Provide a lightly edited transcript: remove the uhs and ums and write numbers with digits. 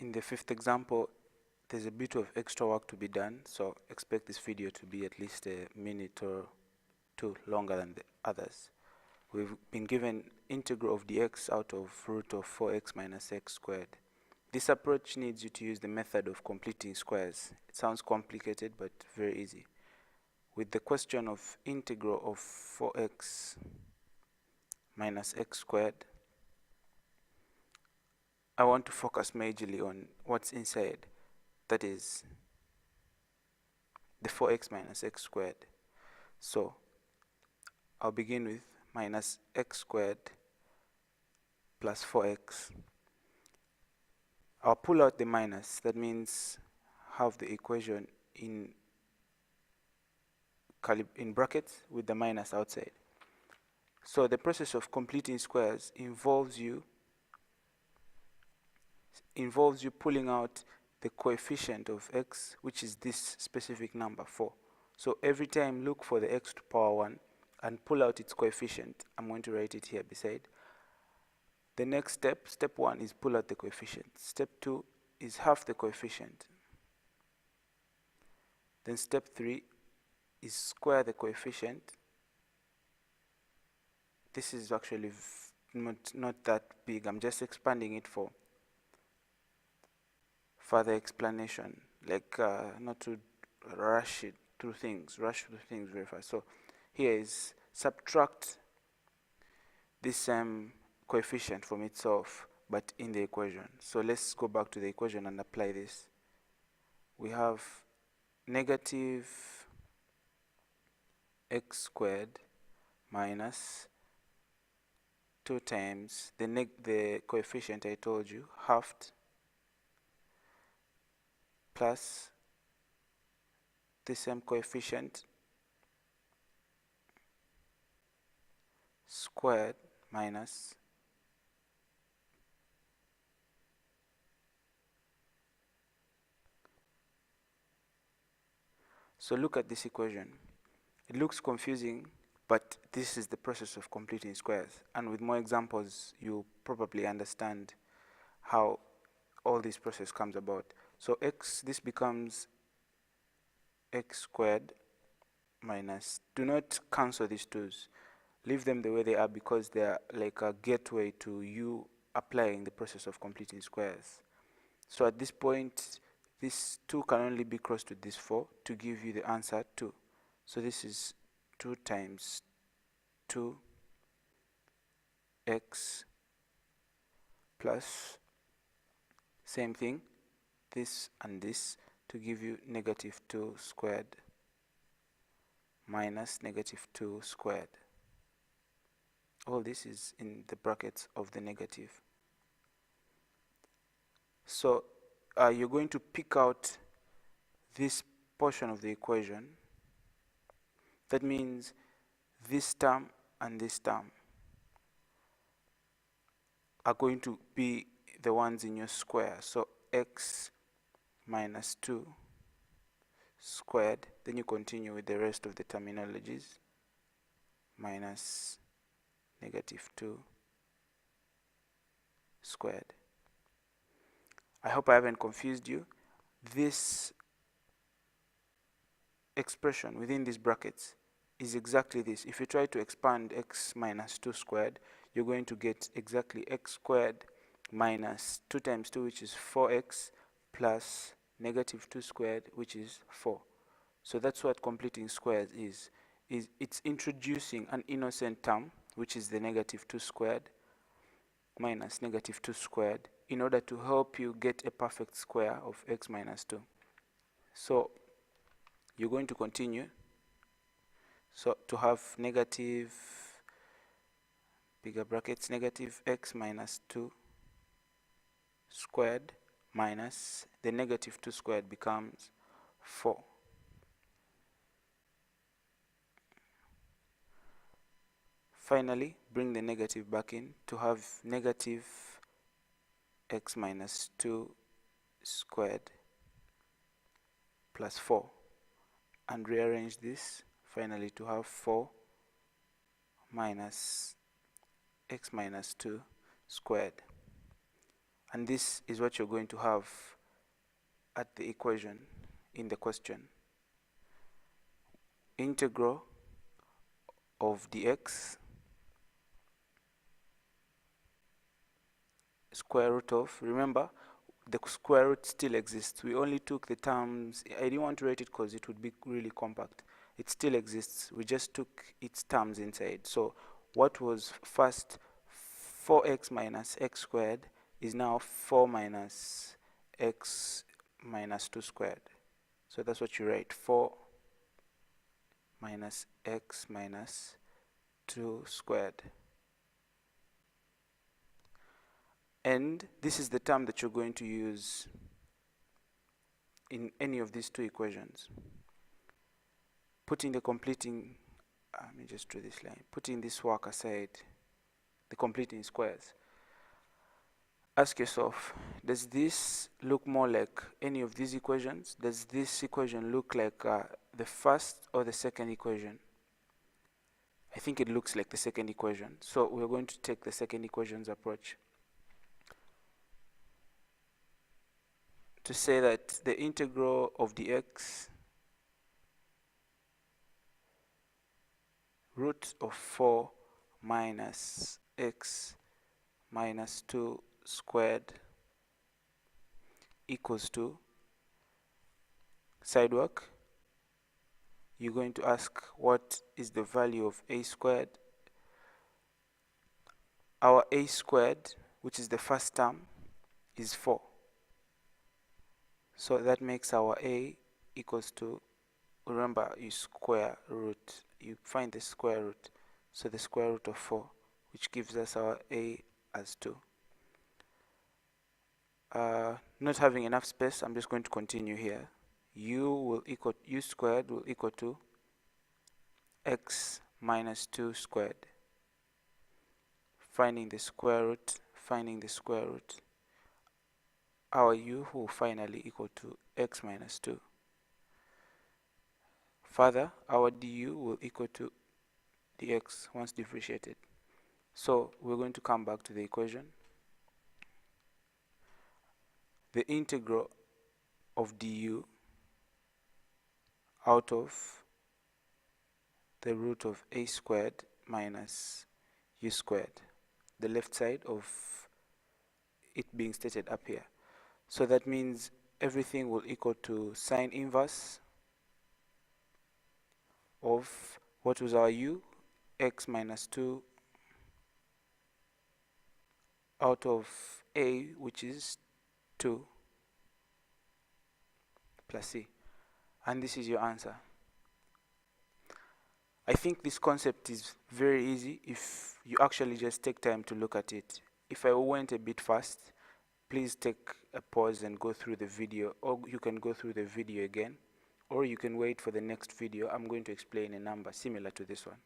In the fifth example, there's a bit of extra work to be done, so expect this video to be at least a minute or two longer than the others. We've been given integral of dx out of root of 4x minus x squared. This approach needs you to use the method of completing squares. It sounds complicated, but very easy. With the question of integral of 4x minus x squared, I want to focus majorly on what's inside, that is the 4x minus x squared. So I'll begin with minus x squared plus 4x. I'll pull out the minus, that means have the equation in brackets with the minus outside. So the process of completing squares involves you pulling out the coefficient of x, which is this specific number 4. So every time look for the x to power 1 and pull out its coefficient. I'm going to write it here beside. The next step, step 1, is pull out the coefficient. Step 2 is half the coefficient. Then step 3 is square the coefficient. This is actually not that big. I'm just expanding it for further explanation, like not to rush through things very fast. So here is subtract this coefficient from itself, but in the equation. So let's go back to the equation and apply this. We have negative x squared minus 2 times the coefficient I told you, halved, plus the same coefficient squared minus So look at this equation. It looks confusing, but this is the process of completing squares. And with more examples, you'll probably understand how all this process comes about. So this becomes x squared minus, do not cancel these 2's. Leave them the way they are because they are like a gateway to you applying the process of completing squares. So at this point, this 2 can only be crossed with this 4 to give you the answer 2. So this is 2 times 2x plus, same thing, this and this, to give you negative 2 squared minus negative 2 squared. All this is in the brackets of the negative. So you're going to pick out this portion of the equation. That means this term and this term are going to be the ones in your square. So x minus 2 squared, then you continue with the rest of the terminologies, minus negative 2 squared. I hope I haven't confused you. This expression within these brackets is exactly this. If you try to expand x minus 2 squared, you're going to get exactly x squared minus 2 times 2, which is 4x, plus negative 2 squared, which is 4. So that's what completing squares is it's introducing an innocent term, which is the negative 2 squared minus negative 2 squared, in order to help you get a perfect square of x minus 2. So you're going to continue. So to have negative, bigger brackets, negative x minus 2 squared minus the negative 2 squared becomes 4. Finally, bring the negative back in to have negative x minus 2 squared plus 4, and rearrange this finally to have 4 minus x minus 2 squared. and this is what you're going to have at the equation in the question. Integral of dx square root of, remember, the square root still exists. We only took the terms. I didn't want to write it because it would be really compact. It still exists. We just took its terms inside. So what was first 4x minus x squared is now 4 minus x minus 2 squared. So that's what you write, 4 minus x minus 2 squared. And this is the term that you're going to use in any of these two equations. Putting the completing, let me just draw this line, putting this work aside, the completing squares. Ask yourself, does this look more like any of these equations? Does this equation look like the first or the second equation? I think it looks like the second equation. So we're going to take the second equation's approach to say that the integral of dx root of 4 minus x minus 2 squared equals to, side work, you're going to ask what is the value of a squared. Our a squared, which is the first term, is 4. So that makes our a equals to, remember, you square root, you find the square root, so the square root of 4, which gives us our a as 2. Not having enough space, I'm just going to continue here. U squared will equal to x minus 2 squared. Finding the square root, our u will finally equal to x minus 2. Further, our du will equal to dx once differentiated. So we're going to come back to the equation. The integral of du out of the root of a squared minus u squared, the left side of it being stated up here. So that means everything will equal to sine inverse of what was our u, x minus 2 out of a, which is 2, plus c. And this is your answer. I think this concept is very easy if you actually just take time to look at it. If I went a bit fast, please take a pause and go through the video, or you can go through the video again, or you can wait for the next video. I'm going to explain a number similar to this one.